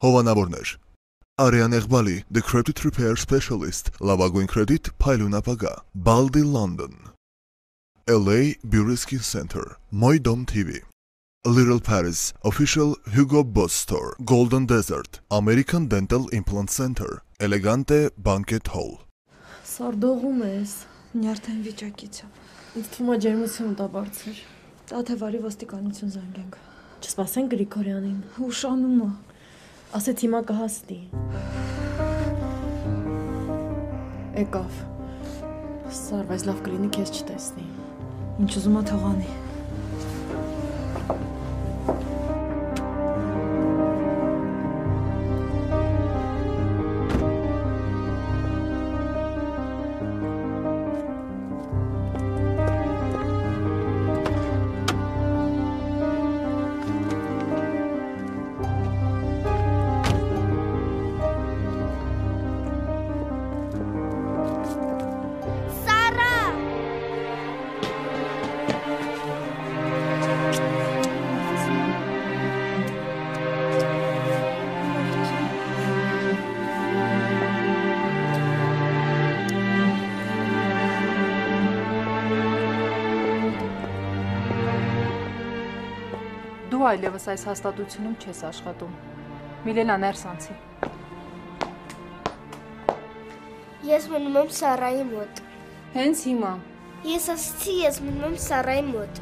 Հովանավորներ Ariane Eghbali, the credit repair specialist, լավագույն credit, փայլուն ապագա, Baldi London, LA Burisky Center, Moidom TV, Little Paris, official Hugo Boss store, Golden Desert, American Dental Implant Center, Elegante Banquet Hall. Սարդողում ես, Նյարդային վիճակից եմ։ ինձ թվում է ջերմություն տա բարձր։ Տաթևարի ոստիկանություն զանգենք։ Չսպասենք Գրիգորյանին։ Ուշանում է։ Ասեց հիմա կհասնի։ Եկավ։ Սար, բայց լավ կլինի քեզ չտեսնի։ Ինչ ուզում է թողանի։ Դու այլևս այս հաստատությունում չես աշխատում։ Միլենա, ներս անցի։ Ես մնում եմ Սարայի մոտ։ Հենց հիմա։ Ես ասացի, ես մնում եմ Սարայի մոտ։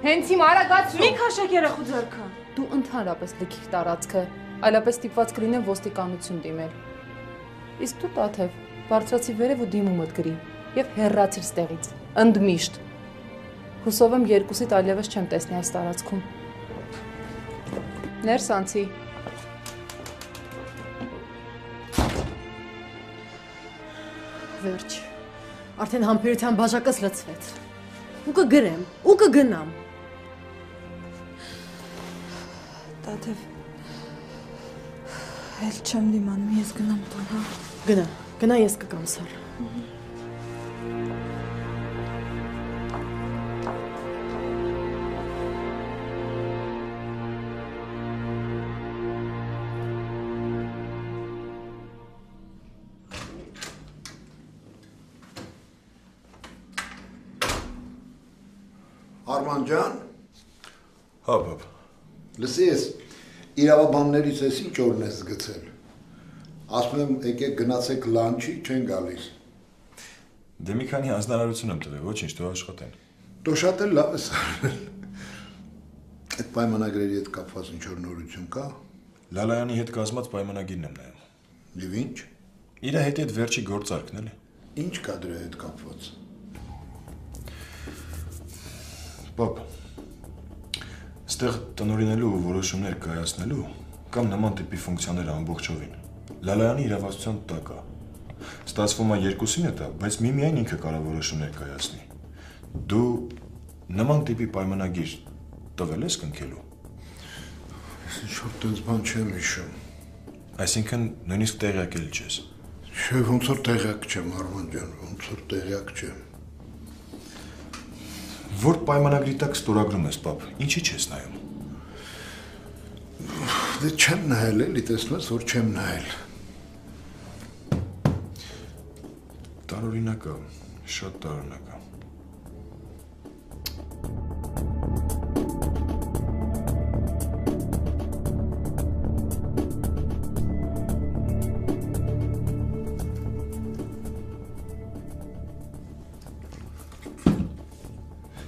Հենց հիմա արագացրու։ Մի քաշեք երախու ձեռքը։ Դու ընդհանրապես լքիր տարածքը, այլապես ստիպված կլինեմ ոստիկանություն դիմել։ Իսկ դու Տաթև, բարձրացի վերև ու դիմումդ գրի եւ հեռացիր ստեղից։ Ընդմիշտ։ Հուսով եմ երկուսիդ այլևս չեմ տեսնի այս տարածքում։ Ներս անցի։ Վերջ։ Արդեն համբերության բաժակս լցվեց։ Ու կգրեմ, ու կգնամ։ Տաթև, էլ չեմ դիմանում, ես գնամ տուն, հա։ Գնա ես կգամ Սար։ Արման ջան, Հա, բաբ։ լսես, իրավաբաններից ես ինչ օրն ես զգցել։ Ասում եմ, եկեք գնացեք լանչի, չեն գալիս։ Դե մի քանի հանձնարարություն եմ տվել, ոչինչ, դու աշխատեն։ Դու շատ էլ լավ ես արել։ Այդ պայմանագրերի հետ կապված ինչ որ նորություն կա։ Լալայանի հետ կազմած պայմանագիրն եմ նայում։ Եվ ինչ։ Իր հետ այդ վերջի գործարքն էլի։ Ինչ կա դրա հետ կապված։ Բաբ, ստեղ տնօրինելու ու որոշումներ կայացնելու կամ նման տիպի ֆունկցիաները ամբողջովին Լալայանի իրավասության տակ է։ Ստացվում է երկուսին է դա, բայց միմիայն ինքը կարող որոշումներ կայացնի։ Դու նման տիպի պայմանագիր տվել ես կնքելու։ Ես ինչ-որ տենց բան չեմ հիշում։ Այսինքն նույնիսկ տեղյակ էլ չես։ Չէ, ոնց որ տեղյակ չեմ, Արման ջան, ոնց որ տեղյակ չեմ։ Որ պայմանագրի տակ ստորագրում ես, պապ, ինչի չես նայում։ Դե չեմ նայել էլի, տեսնում ես, որ չեմ նայել։ Տարօրինակ է, շատ տարօրինակ է։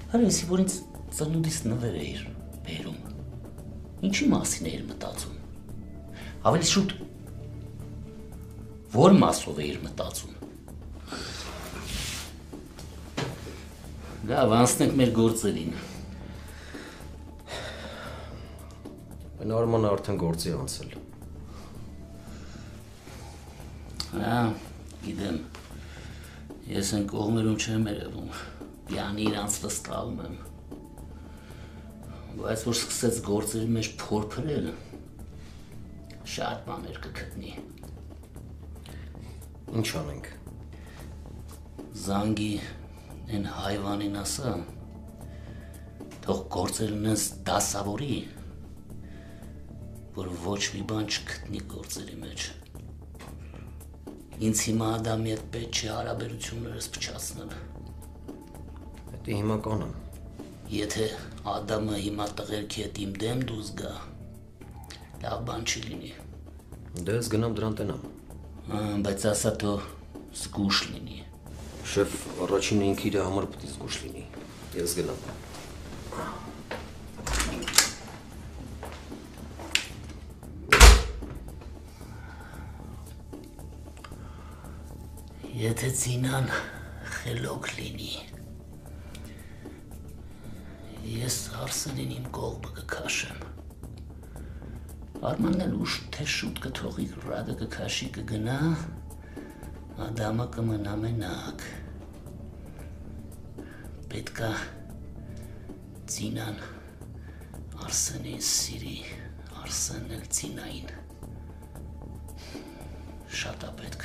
Հարես, որ ինձ ծնունդից նվեր էիր բերում, ինչի մասին էիր մտածում, ավելի շուտ, որ մասով էիր մտածում, լավ, անցնենք մեր գործերին, Արմանը արդեն գործի անցել, գիտեմ, ես են կողմերում չեմ երևում, Յանի իրանց վստահում եմ, բայց որ սկսեց գործերի մեջ փորփրել, շատ բաներ կգտնի։ Ինչ անենք։ Զանգի են հայվանին ասա, թող գործերն ես դասավորի, որ ոչ մի բան չգտնի գործերի մեջ։ Ինձ հիմա Ադամի հետ պետք չէ հարաբերություններս փչացնել։ Դա հիմական է։ Եթե Ադամը հիմա տղերքի հետ իմ դեմ դուրս գա, լավ բան չի լինի։ Դե ես գնամ դրան տենամ։ Բայց ասա թո զգուշ լինի։ Շեֆ, առաջինը ինքը իր համար պետք է զգուշ լինի։ Ես գնամ։ Եթե Զինան խելոք լինի, ես Արսենին իմ կողմը կքաշեմ։ Արմանն էլ ուշ թե շուտ կթողի ռադը կքաշի կգնա, Ադամը կմնա մենակ։ Պետքա Զինան Արսենին սիրի, Արսենն էլ Զինային։ Շատ է պետք։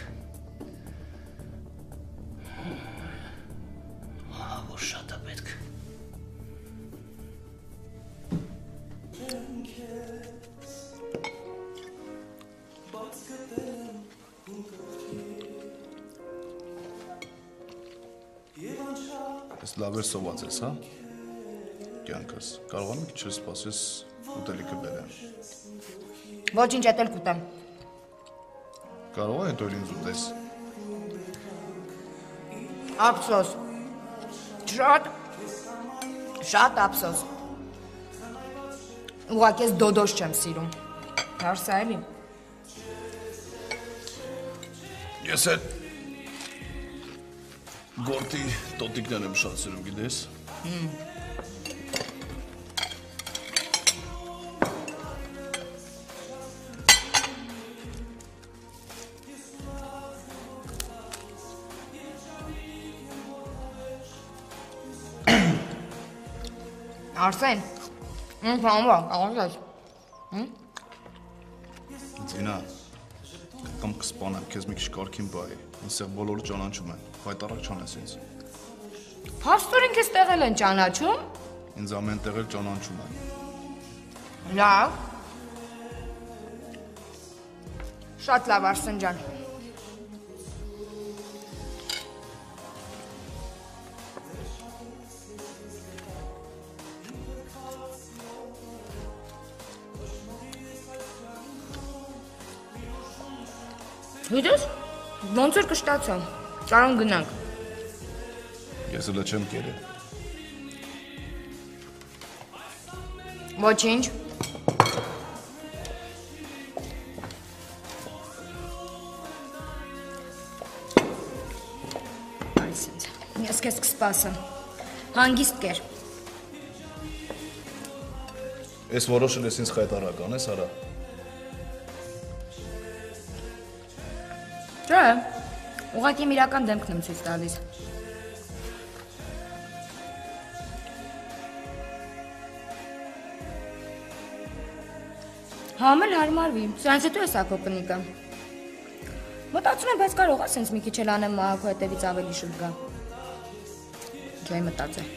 Ահա որ շատ է պետք։ Ես լավ էր սոված ես, հա? Կյանքս, կարող եմ քիչ սպասես ուտելիքը բերեմ։ Ոչինչ էտել կուտեմ։ Կարող է հետո ինձ ուտես։ Ափսոս։ Շատ ափսոս։ Ուղղակի ես դոդոս չեմ սիրում։ Հարսա էլի։ Ես էլ գործի տոտիկներ եմ շատ սիրում, գիտես։ Արսեն, բանվա, աղոս Զինա, կամ կսպանեմ, քեզ մի քիչ կարգին բայ, ինձ բոլորը ճանաչում են, հայտարարակ չանես ինձ։ Փաստորեն քեզ տեղել են ճանաչում։ Ինձ ամեն տեղ էլ ճանաչում են։ Լավ։ Շատ լավ, Արսեն ջան։ Հույդես, ոնց էր կշտացա, կարոն գնանք։ Ես էլ չեմ կերել։ Ոչինչ։ Այսինչ, ես քեզ կսպասեմ, հանգիստ կեր։ Ես որոշել ես ինձ խայտարակ անես, արա։ Չէ, ուղղակի իմ իրական դեմքն եմ ցույց տալիս։ Համել հարմարվի, սրանց հետո ես ակո կնիկա։ Մտածում եմ, բայց կարող է սենց մի քիչ էլ անեմ մահակու հետևից ավելի շուտ գա։ Չէ, մտածել։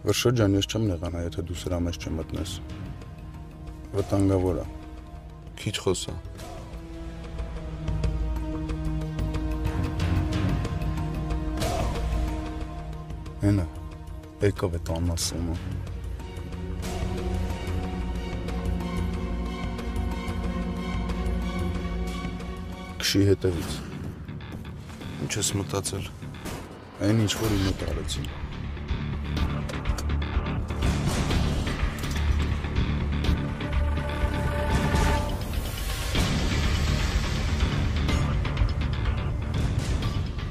Վրշո ջան, ես չեմ նեղանա, եթե դու սրա մեջ չմտնես։ Վտանգավոր է։ Քիչ խոսա։ Հենա, եկավ էտ անասումը։ Քշի հետևից։ Ինչ ես մտածել։ Այն ինչ որ իմ հետ արեցին։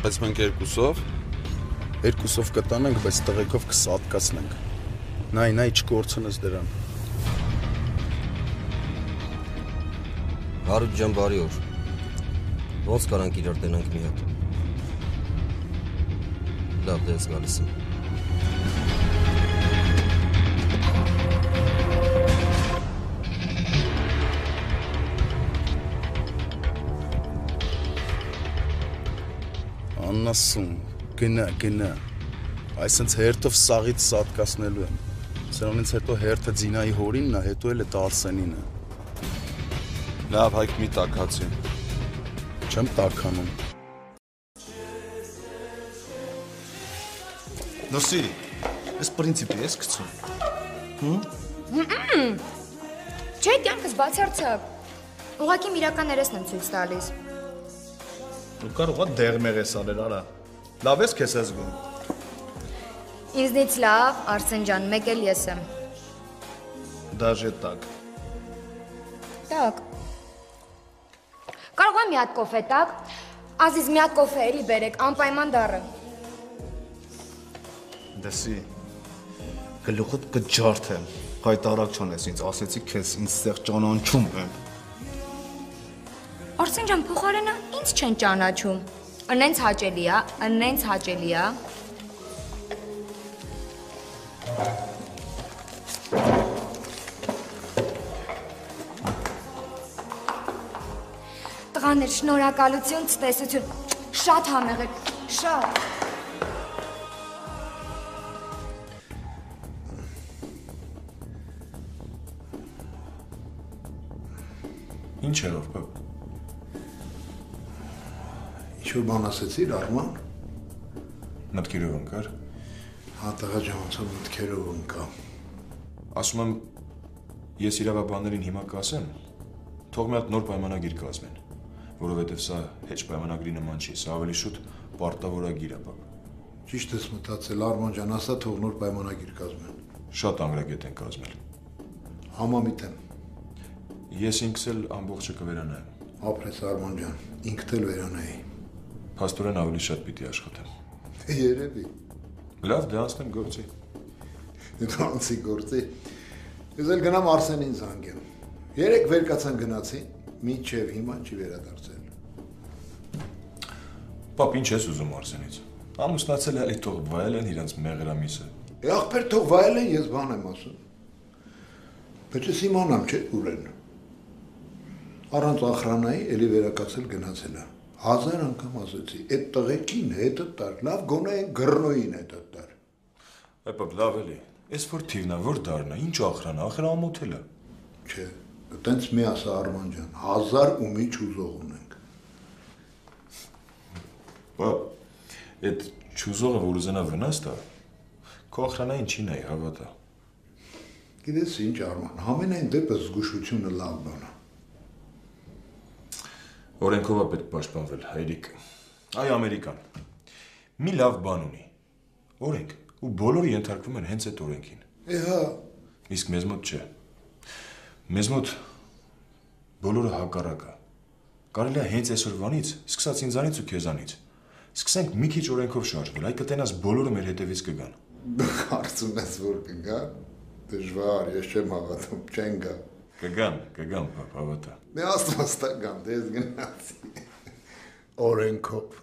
Բայց մենք երկուսով կտանենք, բայց տղեկով կսատկացնենք։ Նայ, չկորցնես դրան։ Հարութ ջան, բարի օր։ Ոնց կարանք իրար տենանք մի հատ։ Լավ, դե ես գալիս եմ։ Աննասում, գնա։ Այսինքն հերթով սաղից սատկացնելու եմ։ Սրանից հետո հերթը ձինայի հորինն է, հետո էլ է Արսենինը։ Լավ, Հայկ մի տակացի։ Չեմ տականում։ Նոսի, այս պրինցիպի ես գցում։ Չէ, կյանքս բացարձակ։ Ուղղակի իրական ներեսն եմ ցույց տալիս։ Դու կարող ես դեղմեր ես անել, արա։ Լավ ես քեզ զգում։ Ինձնից լավ, Արսեն ջան, մեկ էլ ես եմ։ Դաժե տակ։ Так. Կարող եմ մի հատ կոֆե տակ։ Ազիզ, մի հատ կոֆե էլի բերեք, անպայման դառը։ Դեսի, գլուխդ կջարդեմ, հայտարակ չանես ինձ, ասեցի քեզ ինձ ստեղ ճանաչում եմ։ Արսեն ջան, փոխարենը ինձ չեն ճանաչում։ Ընենց հաճելի է, ընենց հաճելի է։ Տղաներ, շնորհակալություն, ցտեսություն։ Շատ համեղ եք, շատ։ Ինչ երով, պապ։ Ինչ-որ բան ասեցիր, Արման։ Մտքերով ընկար։ Հա, տղա ջան, ոնց որ մտքերով ընկա։ Ասում եմ, ես իրավաբաններին հիմա կասեմ, թող մի հատ նոր պայմանագիր կազմեն, որովհետև սա հեչ պայմանագրի նման չի, սա ավելի շուտ պարտավորագիր է, պապ։ Ճիշտ ես մտածել, Արման ջան, ասա թող նոր պայմանագիր կազմեն։ Շատ անգրագետ են կազմել։ Համամիտ եմ։ Ես ինքս էլ ամբողջը կվերանայեմ։ Ապրես Արման ջան, ինքդ էլ վերանայի։ Փաստորեն ավելի շատ պիտի աշխատեմ։ Երևի։ Լավ, դե անցնեմ գործի։ Դու անցի գործի։ Ես էլ գնամ Արսենին զանգեմ։ Երեք վեր կացան գնացին, մինչև հիմա չի վերադարձել։ Պապ, ինչ ես ուզում Արսենից։ Ամուսնացել էլի թող վայել են իրանց մեղրամիսը։ Ախպեր թող վայել են, ես բան եմ ասում։ Բայց ես իմանամ, չէ՞ ուր են։ Առանց ախրանայի էլի վերակացել գնացել է։ 1000 անգամ ասեցի, այդ տղեկին հետը տար, լավ գոնե են գրնոյին հետը տար։ Պապ, լավ էլի։ Այս որ թիվնա, որ դառնա, ինչ ախրանա, ախր ամոթել է։ Չէ, տենց մի ասա Արման ջան, 1000 ու մի չուզող ունենք։ Պապ, այդ չուզողը, որ ուզենա վնաս տա, քո ախրանային չի նայի, հավատա։ Գիտես ինչ Արման, համենայն դեպս զգուշությունը լավ բան է։ Օրենքով է պետք պաշտպանվել, հայրիկ։ Այ Ամերիկան։ Մի լավ բան ունի։ Օրենք, ու բոլորը ենթարկվում են հենց այդ օրենքին։ Հա։ Իսկ մեզ մոտ չէ։ Մեզ մոտ բոլորը հակառակ է։ Կարելի է հենց այսօրվանից, սկսած ինձանից ու քեզանից, սկսենք մի քիչ օրենքով շարժվել, այ կտենաս բոլորը մեր հետևից կգան։ Դու կարծում ես, որ կգան։ Դժվար, ես չեմ հավատում, չեն գա։ Կգան, պապ, հավատա։ Դե աստվածտա գան, դե ես գնացի։ Օրենքով,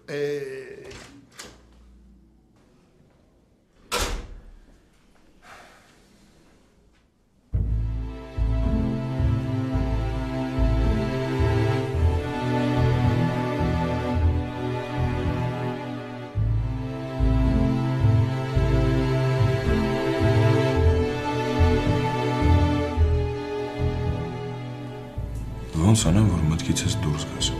Ոնց անեմ, որ մտքից ես դուրս գաս։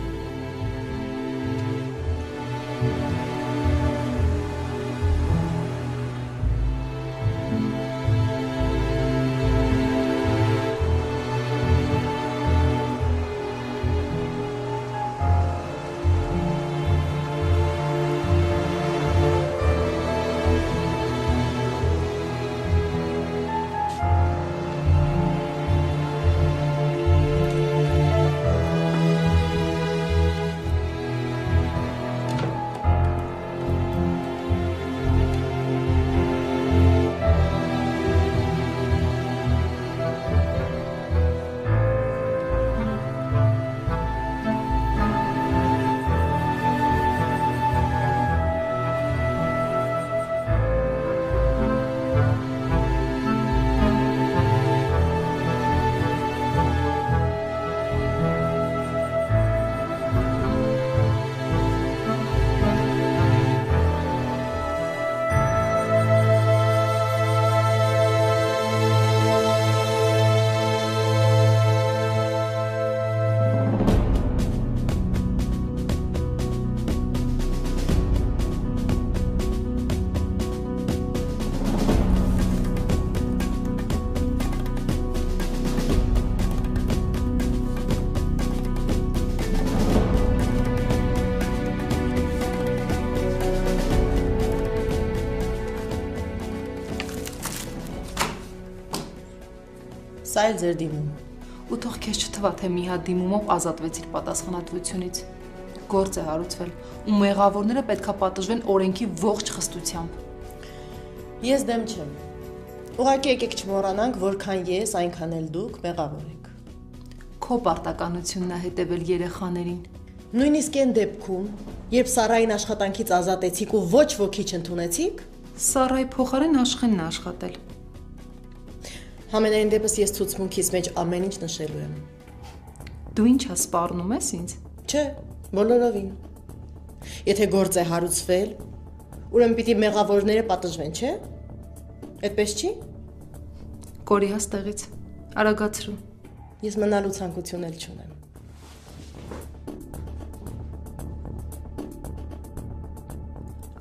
Սա էլ ձեր դիմում։ Ու թող քեզ չթվա, թե մի հատ դիմումով ազատվեցիր պատասխանատվությունից։ Գործ է հարուցվել, ու մեղավորները պետքա պատժվեն օրենքի ողջ խստությամբ։ Ես դեմ չեմ։ Ուղղակի եկեք չմոռանանք, որքան ես, այնքան էլ դուք մեղավոր եք։ Քո պարտականությունն է հետևել երեխաներին։ Նույնիսկ այն դեպքում, երբ Սարային աշխատանքից ազատեցիք ու ոչ ոքի չընդունեցիք, Սարայի փոխարեն Աշխենն է աշխատել։ Համենայն դեպս ես ցուցմունքից մեջ ամեն ինչ նշելու եմ։ Դու ինչ ես սպառնում ես ինձ։ Չէ, բոլորովին։ Եթե գործ է հարուցվել, ուրեմն պիտի մեղավորները պատժվեն, չէ՞։ Այդպես չի։ Կորի հաստեղից։ Արագացրու։ Ես մնալու ցանկություն էլ չունեմ։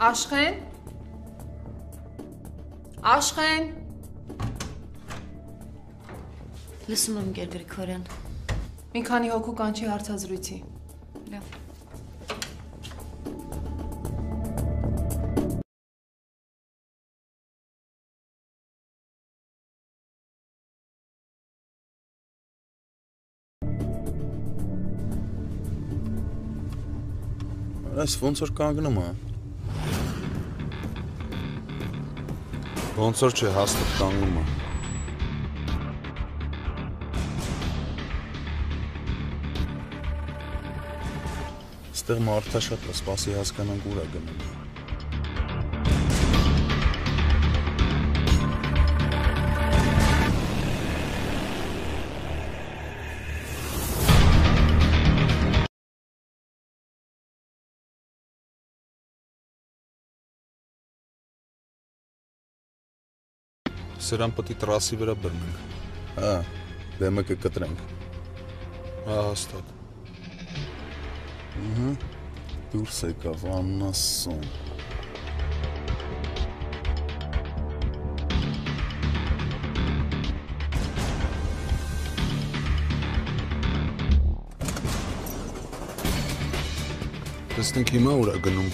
Աշխեն։ Աշխեն։ Լսում եմ Գեր Գրիգորյան։ Մի քանի հոգու կանչի հարցազրույցի։ Լավ։ Այս ոնց որ կանգնում է։ Ոնց որ չէ, հաստատ կանգնում է։ Ստեղ մարդա շատ է, սպասի հասկանանք ուր է գնում։ Սրան պտի տրասի վրա բռնենք։ Հա, դեմը կկտրենք։ Հա, հաստատ։ Դուրս եկավ աննասուն։ Տեսնենք հիմա ուր է գնում։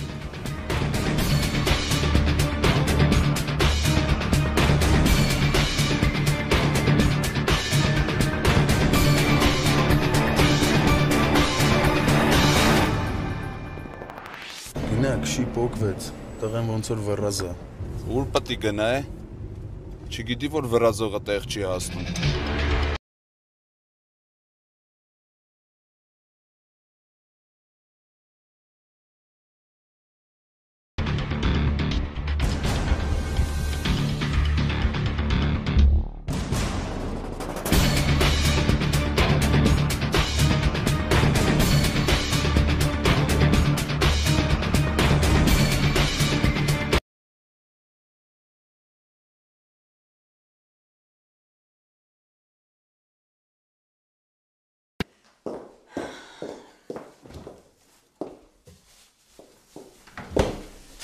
Շի պոկվեց, տղեն ոնց որ վռազա։ Ուր պտի գնա է։ Չգիտի, որ վռազողը տեղ չի հասնում։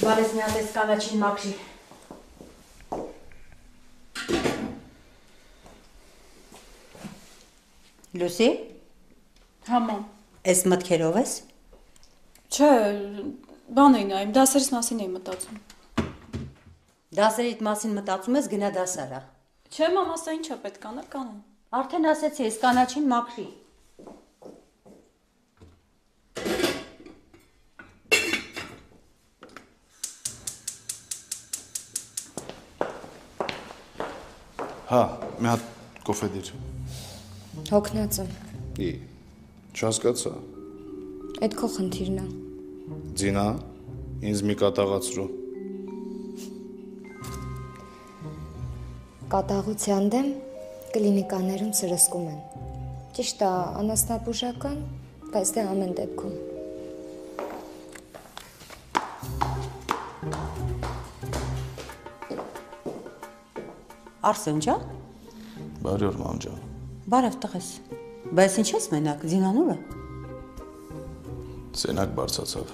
Բալես մի հատ էս կանաչին մաքրի։ Լուսի։ Հա, մամ։ Էս մտքերով ես։ Չէ, բան էի նայում, դասերից մասին էի մտածում։ Դասերիդ մասին մտածում ես, գնա դասարա։ Չէ, մամ, ասա ինչ է պետք անել, կանեմ։ Արդեն ասեցի, էս կանաչին մաքրի։ Հա, մի հատ կոֆե դիր։ Հոգնած եմ։ Ի, չհասկացա։ Այդ քո խնդիրն է։ Ձինա, ինձ մի կատաղացրու։ Կատաղության դեմ կլինիկաներում սրսկում են։ Ճիշտ է, անասնաբուժական, բայց դե ամեն դեպքում։ Արսեն ջան։ Բարի օր, մամ ջան։ Բարև տղես։ Բայց ինչ ես մենակ, Զինանուրը։ Սենակ բարձացավ։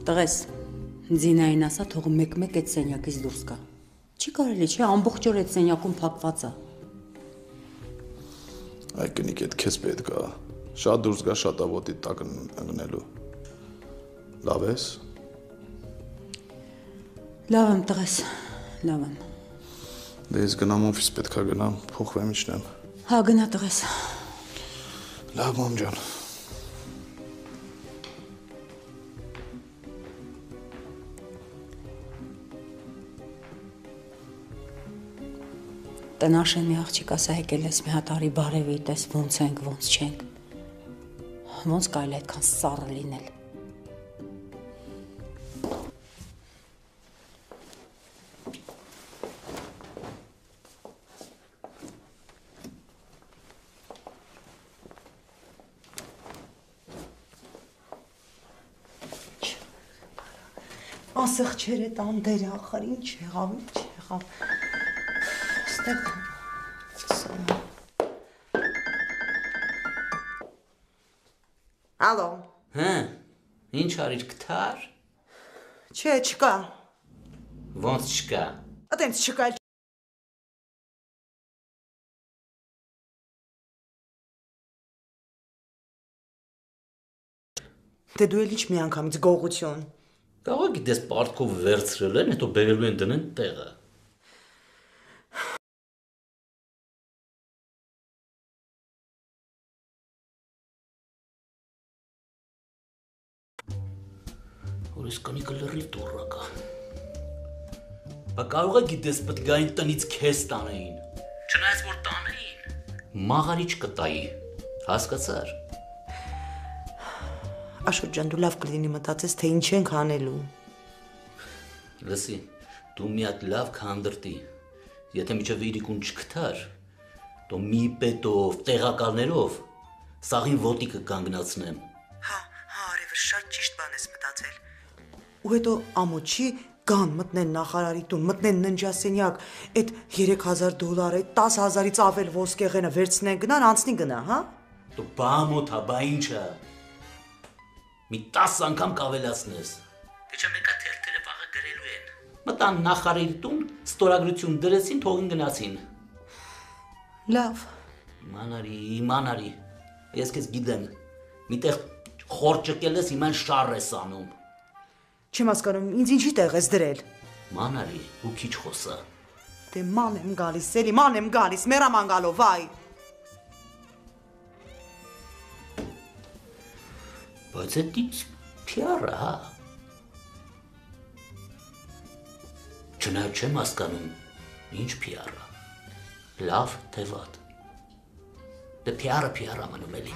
Տղես, Զինային ասա, թող մեկ-մեկ այդ սենյակից դուրս գա։ Չի կարելի, չէ, ամբողջ օր այդ սենյակում փակված է։ Այ կնիկ այդ քեզ պետք է։ Շատ դուրս գա, շատ ավոտի տակ ընկնելու։ Լավ ես։ Լավ եմ տղես, լավ եմ։ Դե ես գնամ օֆիս, պետքա գնամ, փոխվեմ իջնեմ։ Հա, գնա տղես։ Լավ, մամ ջան։ Տնաշեն մի աղջիկ ասա եկել ես մի հատ արի բարևի, տես ոնց ենք, ոնց չենք։ Ոնց կարելի է այդքան սառը լինել։ Ասեղ չեր է տանդեր ախար, ինչ եղավ, ինչ եղավ։ Ստեղ Ալո։ Հա, ինչ արիր կթար։ Չէ, չկա։ Ոնց չկա։ Այտենց չկա։ Դե դու էլ ինչ մի անգամից գողություն։ Կարող գիտես պարտքով վերցրել են, հետո բերելու են դնեն տեղը։ Որս կանի կլրի տուրակա։ Բա կարող է գիտես պտգային տնից քեզ տանեին։ Չնայած որ տանեին։ Մաղարի չկտայի։ Հասկացար։ Աշոտ ջան, դու լավ կլինի մտածես, թե ինչ ենք անելու։ Լսի, դու մի հատ լավ քանդրտի։ Եթե միջև իրիկուն չկթար, դու մի պետով, տեղակալներով սաղին ոտիկը կանգնացնեմ։ Հա, արևը շատ ճիշտ բան ես մտածել։ Ու հետո ամոչի գան մտնեն նախարարի տուն, մտնեն ննջասենյակ, այդ $3000, այդ 10000-ից ավել ոսկեղենը վերցնեն գնան, անցնի գնա, հա։ Դու բամոթ հա, բա ինչա։ Մի 10 անգամ կավելացնես։ Թե չէ մեկա թերթերը վաղը գրելու են։ Մտան նախարարի տուն, ստորագրություն դրեցին, թողին գնացին։ Լավ։ Իմանարի։ Ես քեզ գիտեմ։ Միտեղ խոր ճկել ես, հիմա շառ ես անում։ Չեմ հասկանում, ինձ ինչի տեղ ես դրել։ Մանարի, ու քիչ խոսա։ Դե ման եմ գալիս, էլի ման եմ գալիս, մերաման գալով, վայ։ Բայց այդ ինչ փիառը, հա։ Չնայած չեմ հասկանում, ինչ փիառը։ Լավ, թե վատ։ Դե փիառը մնում էլի։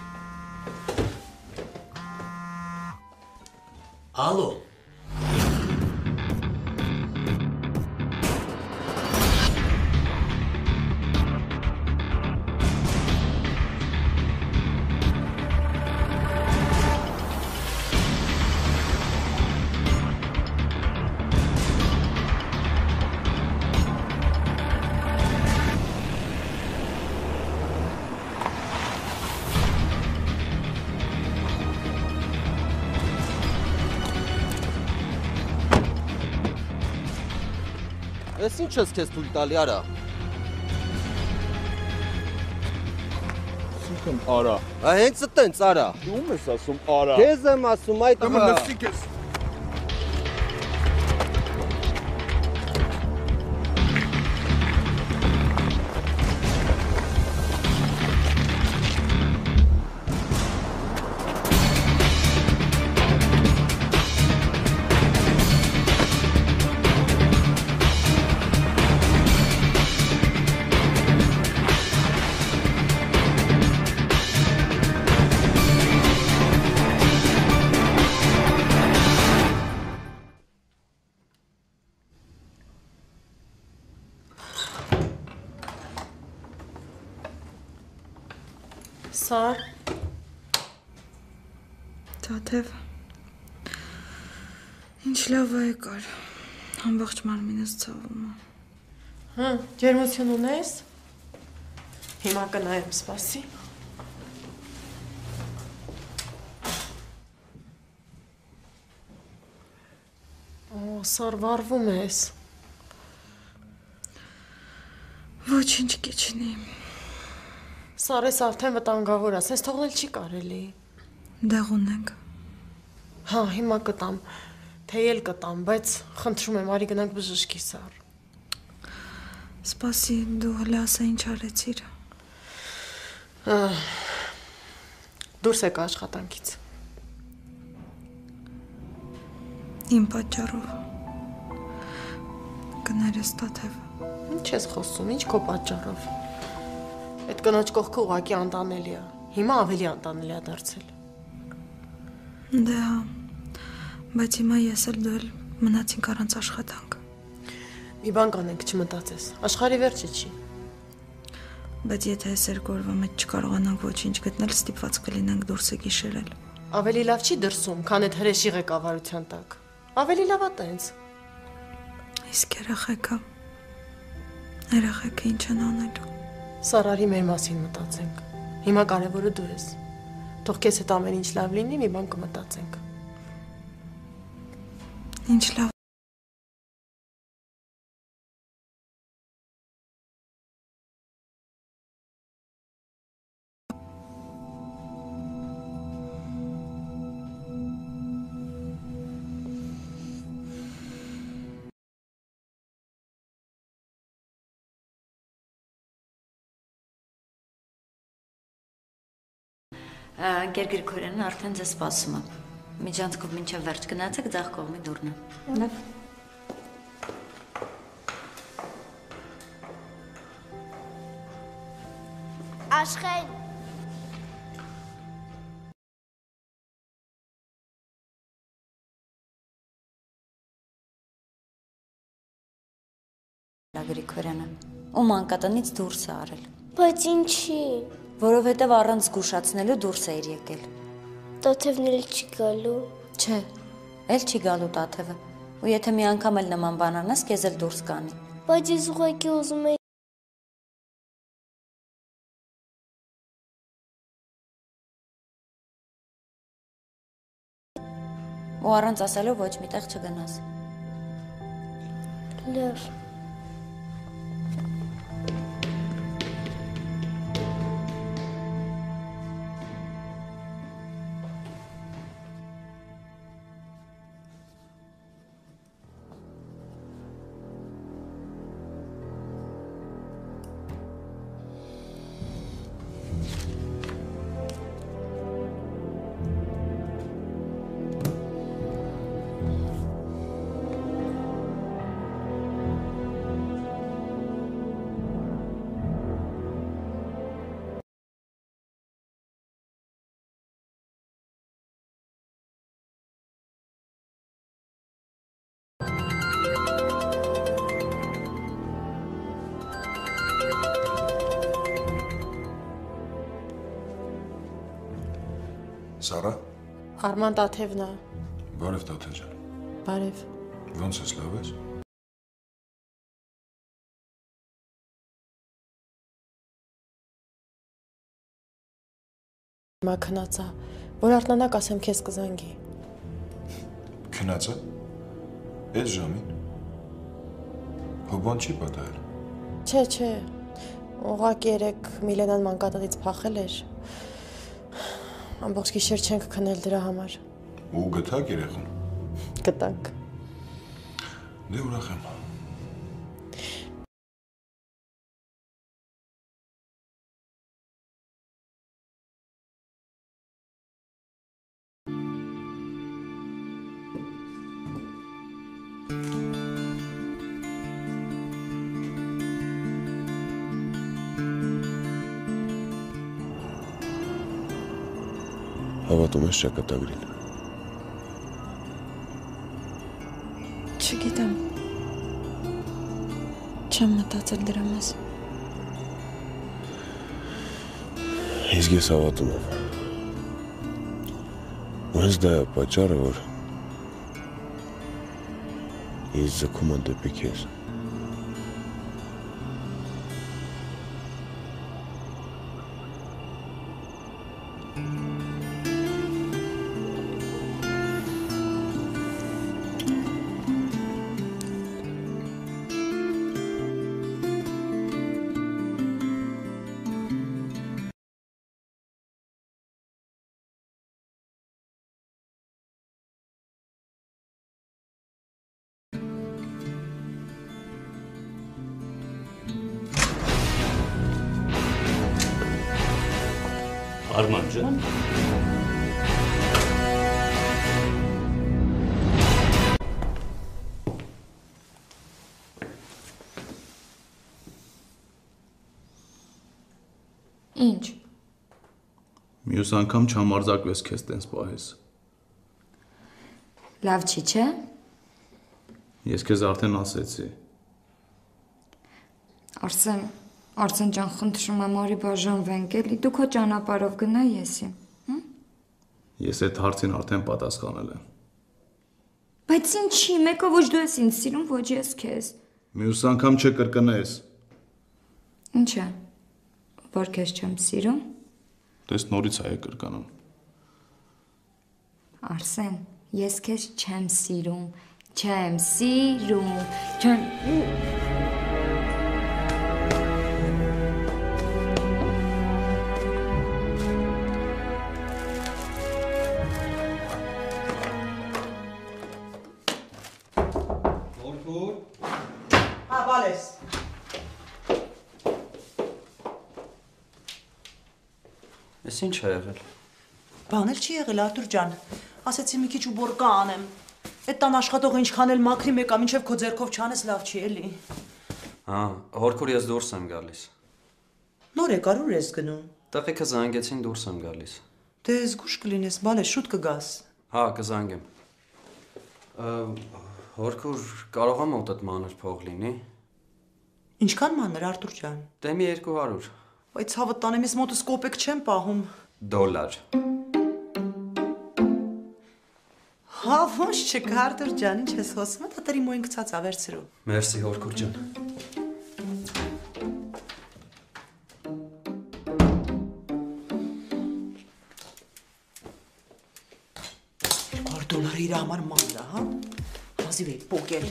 Ալո։ Ես ինչ ես քեզ թույլ տալի արա։ Ասում արա։ Հենց այտենց արա։ Դու ում ես ասում արա։ Քեզ եմ ասում այդ Դե լսի քեզ։ Սար։ Թաթև։ Ինչ լավ է եկար։ Ամբողջ մարմինս ցավում է։ Հա, ջերմություն ունես։ Հիմա կնայեմ, սպասի։ Օ, Սար, վառվում ես։ Ոչինչ կիչնի։ Սար, ես արդեն վտանգավոր ես, ես թողնել չի կարելի։ Դեղ ունենք։ Հա, հիմա կտամ, թեյել կտամ, բայց խնդրում եմ, արի գնանք բժշկի, Սար։ Սպասի, դու հələ ասա ինչ արեցիր։ Դուրս եկա աշխատանքից։ Իմ պատճառով։ Կներես Տաթև։ Ինչ ես խոսում, ինչ քո պատճառով։ Այդ կնոջ կողքը ուղղակի անտանելի է։ Հիմա ավելի անտանելի է դարձել։ Դե հա, բայց հիմա ես էլ դու էլ մնացինք առանց աշխատանք։ Մի բան կանենք, չմտածես, աշխարհի վերջը չի։ Բայց եթե այս երկու օրվա մեջ չկարողանանք ոչինչ գտնել, ստիպված կլինենք դուրսը գիշերել։ Ավելի լավ չի դրսում, քան այդ հրեշի ղեկավարության տակ։ Ավելի լավ է տենց։ Իսկ երեխեքը ինչ են անելու։ Սարարի մեր մասին մտածենք։ Հիմա կարևորը դու ես։ Թող քեզ հետ ամեն ինչ լավ լինի, մի բան կմտածենք։ Ինչ լավ։ Ընկեր Գրիգորյանն արդեն ձեզ սպասում է։ Միջանցքով մինչև վերջ գնացեք, ձախ կողմի դուռն է։ Լավ։ Աշխեն։ Գրիգորյանը, ում անկատնից դուրս է արել։ Բայց ինչի։ Որովհետև առանց զգուշացնելու դուրս էիր եկել։ Տաթևն էլ չի գալու։ Չէ, էլ չի գալու Տաթևը։ Ու եթե մի անգամ էլ նման բան անես, քեզ էլ դուրս կանի։ Բայց ես ուղղակի ուզում եի։ Ու առանց ասելու ոչ միտեղ չգնաս։ Լավ։ Սարա։ Արման Տաթևն է։ Բարև Տաթև ջան։ Բարև։ Ոնց ես, լավ ես։ Հիմա քնած է, որ արթնանակ ասեմ քեզ կզանգի։ Քնած է։ Այդ ժամին։ Հոբան չի պատահել։ Չէ, ուղղակի երեք Միլենան մանկատանից փախել էր։ Ամբողջ գիշեր չենք քնել դրա համար։ Ու գտաք երեխան։ Գտանք։ Դե ուրախ եմ։ Հավատում ես ճակատագրին։ Չգիտեմ։ Չեմ մտածել դրա մասին։ Իսկ ես հավատում եմ։ Ու հենց դա է պատճառը, որ ես ձգում եմ դեպի քեզ։ Արման ջան։ Ինչ։ Մյուս անգամ չհամարձակվես քեզ տենց պահես։ Լավ չի, չէ՞։ Ես քեզ արդեն ասեցի։ Արսեն ջան, խնդրում եմ արի բաժանվենք, էլի դու քո ճանապարհով գնա եսի։ Ես այդ հարցին արդեն պատասխանել եմ։ Բայց ինչի, մեկը ոչ դու ես ինձ սիրում, ոչ ես քեզ։ Մյուս անգամ չկրկնես։ Ինչ է։ Որ քեզ չեմ սիրում։ Դες նորից այ կրկնում։ Արսեն, ես քեզ չեմ սիրում, չեմ։ Բալես։ Էս ինչ է եղել։ Բան էլ չի եղել, Արտուր ջան։ Ասեցի մի քիչ ու բորկա անեմ։ Այդ տան աշխատողը ինչքան էլ մաքրի մեկա, մինչև քո ձեռքով չանես լավ չի էլի։ Հա, հորքուր ես դուրս եմ գալիս։ Նոր եկար ուր ես գնում։ Տղեկը զանգեցին դուրս եմ գալիս։ Դե զգուշ կլինես, բալես, շուտ կգաս։ Հա, կզանգեմ։ Հորքուր կարող է մոտդ մանր փող լինի։ Ինչքան մանր, Արտուր ջան։ Դե մի 200։ Բայց հավատ տանեմ, ես մոտս կոպեկ չեմ պահում։ Դոլար։ Հա, ոչ չկա, Արտուր ջան, ինչ ես հոսում, դա տրի մոյն գցած ավերցրու։ Մերսի հորքուր ջան։ $200 իր համար մանր է, հա։ Հազիվ էի պոկել։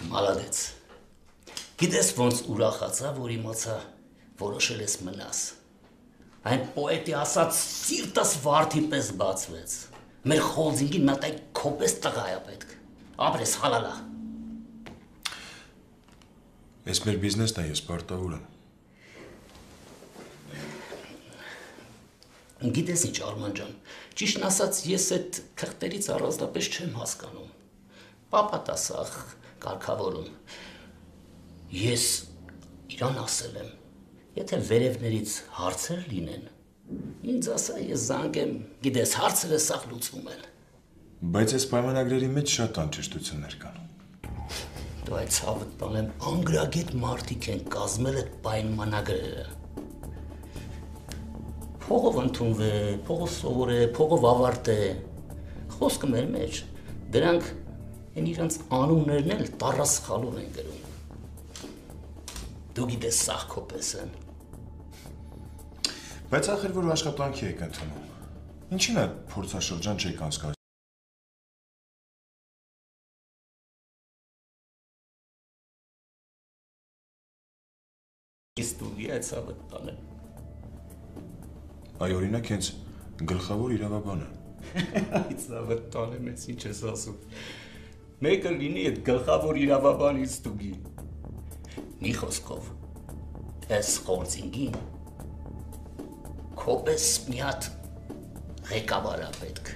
Մալադեց։ Գիտես ոնց ուրախացա, որ իմացա որոշել ես մնաս։ Այն պոետի ասած սիրտս վարդի պես բացվեց։ Մեր խոլձինգին մի հատ այդ քոպես տղա է պետք։ Ապրես հալալա։ Ես մեր բիզնեսն է, ես պարտավոր եմ։ Գիտես ինչ, Արման ջան, ճիշտն ասած ես այդ թղթերից առանձնապես չեմ հասկանում։ Պապատասախ կարգավորում։ Ես իրան ասել եմ, եթե վերևներից հարցեր լինեն, ինձ ասա ես զանգեմ, գիտես հարցերը սաղ լուծվում են։ Բայց այս պայմանագրերի մեջ շատ անճշտություններ կան։ Դու այդ ցավդ տանեմ անգրագետ մարդիկ են կազմել այդ պայմանագրերը։ Փողով ընդունվե, փողով սովորե, փողով ավարտե։ Խոսքը մեր մեջ, դրանք են իրանց անուններն էլ տառաս խալով են գրում։ Դու գիտես սաղ քոպես են։ Բայց ախր որ աշխատանքի եք ընդունում։ Ինչին է փորձաշրջան չեք անցկացնում։ Ստուդիա է ցավդ տանեմ։ Այ օրինակ հենց գլխավոր իրավաբանը։ Այդ ցավդ տանեմ ես ինչ ես ասում։ Մեկը լինի այդ գլխավոր իրավաբանի ստուգի։ Մի խոսքով, այս խորձինգին քոպես մի հատ ղեկավար է պետք։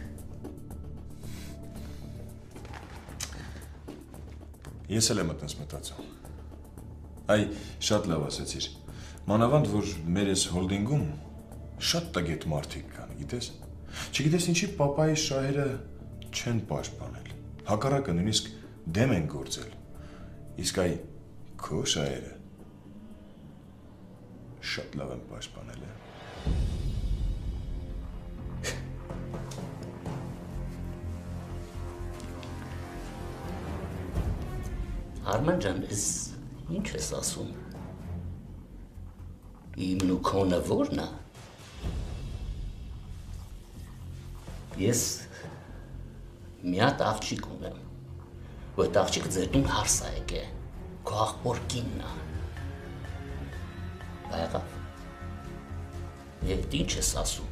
Ես էլ եմ այդպես մտածում։ Այ շատ լավ ասացիր։ Մանավանդ որ մեր այս հոլդինգում շատ տգետ մարդիկ կան, գիտես։ Չգիտես ինչի պապայի շահերը չեն պաշտպանել։ Հակառակը նույնիսկ դեմ են գործել։ Իսկ այ քո շահերը շատ լավ են պաշտպանել։ Արման ջան, ես ինչ ես ասում։ Իմն ու քոնը ո՞րն է։ Ես մի հատ աղջիկ ունեմ, ու այդ աղջիկը ձեր տուն հարս է եկել, քո աղբոր կինն է։ Եղավ։ Հետ ինչ ես ասում։